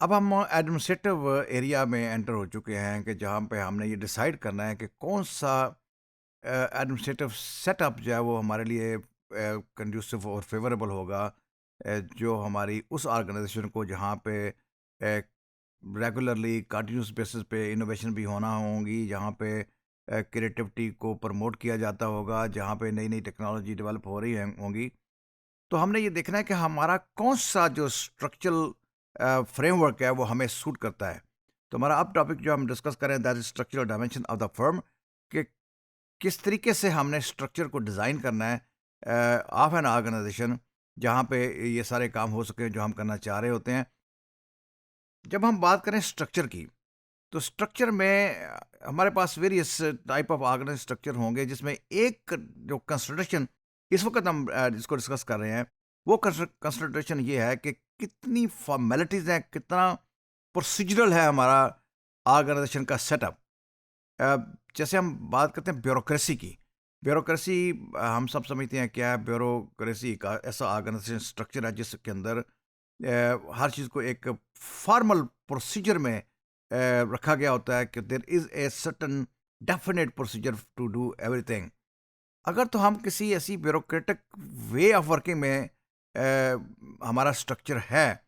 अब हम administrative area में एंटर हो चुके हैं कि जहाँ पे हमने ये डिसाइड करना है कि कौन सा एडमिनिस्ट्रेटिव सेटअप जो है वो हमारे लिए कंड्यूसिव और फेवरेबल होगा, जो हमारी उस ऑर्गेनाइजेशन को जहाँ पे रेगुलरली कंटिन्यूस बेसिस पे इनोवेशन भी होना होंगी, जहाँ पे क्रिएटिविटी को प्रमोट किया जाता होगा, जहाँ पे नई नई टेक्नोलॉजी डेवलप हो रही होंगी। तो हमने ये देखना है कि हमारा कौन-सा जो स्ट्रक्चरल फ्रेमवर्क है वो हमें सूट करता है। तो हमारा अब टॉपिक जो हम डिस्कस कर रहे हैं that is structural dimension of the firm, कि किस तरीके से हमने स्ट्रक्चर को डिज़ाइन करना है ऑफ एन ऑर्गेनाइजेशन, जहाँ पे ये सारे काम हो सकें जो हम करना चाह रहे होते हैं। जब हम बात करें स्ट्रक्चर की, तो स्ट्रक्चर में हमारे पास various type of organise structure होंगे, जिसमें एक जो कंसिडरेशन इस वक्त हम जिसको डिस्कस कर रहे हैं, वो कंसिडरेशन ये है कि कितनी फॉर्मेलिटीज हैं, कितना प्रोसीजरल है हमारा ऑर्गेनाइजेशन का सेटअप। जैसे हम बात करते हैं ब्यूरोक्रेसी की। ब्यूरोक्रेसी हम सब समझते हैं क्या है। ब्यूरोक्रेसी का ऐसा ऑर्गेनाइजेशन स्ट्रक्चर है जिसके अंदर हर चीज़ को एक फॉर्मल प्रोसीजर में रखा गया होता है कि there is a certain definite procedure to do everything. अगर तो हम किसी ऐसी ब्यूरोक्रेटिक वे ऑफ वर्किंग में हमारा स्ट्रक्चर है,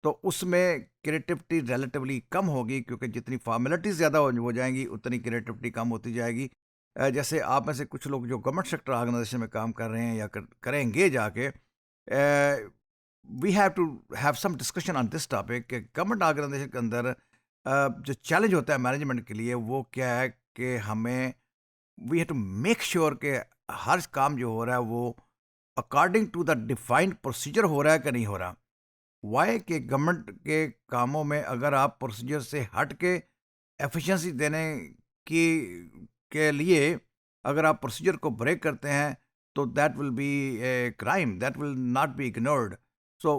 तो उसमें क्रिएटिविटी रिलेटिवली कम होगी, क्योंकि जितनी फॉर्मेलिटीज़ ज़्यादा हो जाएंगी उतनी क्रिएटिविटी कम होती जाएगी। जैसे आप में से कुछ लोग जो गवर्नमेंट सेक्टर ऑर्गेनाइजेशन में काम कर रहे हैं या करेंगे जाके, we have to have some discussion on this topic कि गवर्नमेंट ऑर्गेनाइजेशन के अंदर जो चैलेंज होता है मैनेजमेंट के लिए वो क्या है कि हमें we have to make sure कि हर काम जो हो रहा है वो according to the defined procedure हो रहा है कि नहीं हो रहा। वाई के गवर्नमेंट के कामों में अगर आप प्रोसीजर से हट के एफिशिएंसी देने की के लिए अगर आप प्रोसीजर को ब्रेक करते हैं, तो that will be a crime, that will not be ignored. So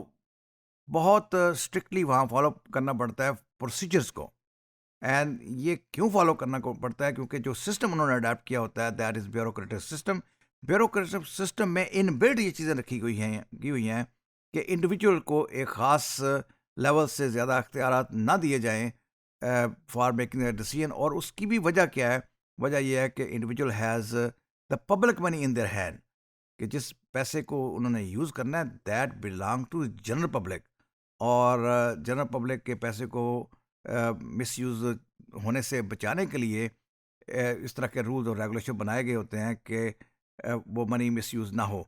बहुत स्ट्रिक्टली वहाँ फॉलो करना पड़ता है प्रोसीजर्स को। एंड ये क्यों फॉलो करना को पड़ता है, क्योंकि जो सिस्टम उन्होंने अडेप्ट किया होता है that is bureaucratic system. Bureaucratic system में इनबिल्ट ये चीज़ें रखी गई हैं कि इंडिविजुअल को एक ख़ास लेवल से ज़्यादा अख्तियारात ना दिए जाएं फॉर मेकिंग अ डिसीजन। और उसकी भी वजह क्या है? वजह यह है कि individual has the public money in their hand, कि जिस पैसे को उन्होंने यूज़ करना है that belong to general public. और जनरल पब्लिक के पैसे को मिसयूज़ होने से बचाने के लिए इस तरह के रूल्स और रेगुलेशन बनाए गए होते हैं कि वो मनी मिसयूज़ ना हो।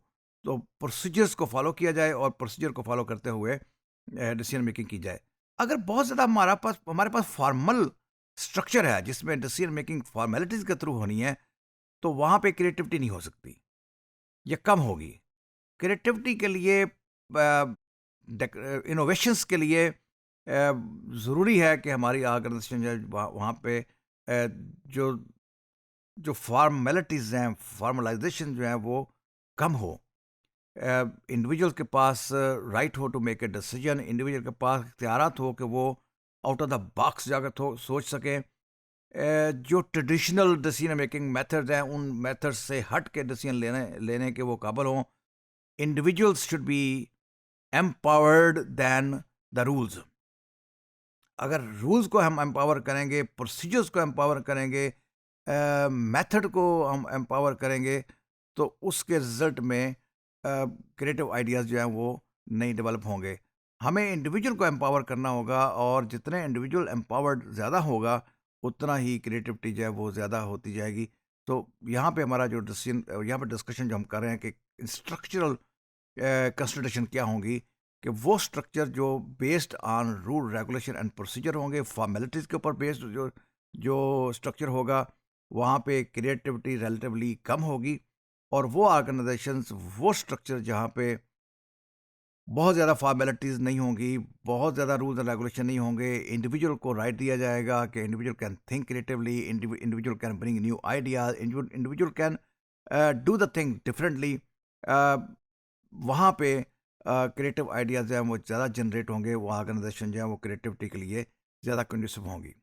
तो प्रोसीजर्स को फॉलो किया जाए और प्रोसीजर को फॉलो करते हुए डिसीजन मेकिंग की जाए। अगर बहुत ज़्यादा हमारे पास फॉर्मल स्ट्रक्चर है जिसमें डिसीजन मेकिंग फॉर्मेलिटीज़ के थ्रू होनी है, तो वहाँ पे क्रिएटिविटी नहीं हो सकती या कम होगी। क्रिएटिविटी के लिए इनोवेशंस के लिए ज़रूरी है कि हमारी ऑर्गेनाइजेशन जो है वहाँ पे जो जो फॉर्मेलिटीज़ हैं, फॉर्मलाइजेशन जो है वो कम हो। इंडिविजुअल के पास राइट हो to make a decision, individual के पास इख्तियारात हो कि वो आउट ऑफ द बॉक्स जाकर सोच सकें। जो ट्रेडिशनल डिसीजन मेकिंग मेथड्स हैं उन मेथड्स से हट के डिसीजन लेने लेने के वो काबिल हों। Individuals should be empowered than the rules. अगर रूल्स को हम एम्पावर करेंगे, प्रोसीजर्स को एम्पावर करेंगे, मेथड को हम एम्पावर करेंगे, तो उसके रिजल्ट में क्रिएटिव आइडियाज़ जो हैं वो नहीं डेवलप होंगे। हमें इंडिविजुअल को एम्पावर करना होगा, और जितने इंडिविजुअल एम्पावर्ड ज़्यादा होगा उतना ही क्रिएटिविटी जो है वो ज़्यादा होती जाएगी। तो यहाँ पे हमारा जो डिसीजन यहाँ पे डिस्कशन जो हम कर रहे हैं कि स्ट्रक्चरल कंसिडरेशन क्या होंगी, कि वो स्ट्रक्चर जो based on rule regulation and procedure होंगे, फॉर्मेलिटीज़ के ऊपर बेस्ड जो जो स्ट्रक्चर होगा, वहाँ पे क्रिएटिविटी रिलेटिवली कम होगी। और वो ऑर्गेनाइजेशंस, वो स्ट्रक्चर जहाँ पे बहुत ज़्यादा फॉर्मेलिटीज़ नहीं होंगी, बहुत ज़्यादा रूल्स एंड रेगुलेशन नहीं होंगे, इंडिविजुअल को राइट दिया जाएगा कि individual can think creatively, individual can bring new ideas, individual can do the thing differently. वहाँ पे क्रिएटिव आइडियाज़ जो हैं वो ज़्यादा जनरेट होंगे, वो ऑर्गेनाइजेशन जो है वो क्रिएटिविटी के लिए ज़्यादा कंड्यूसिव होंगी।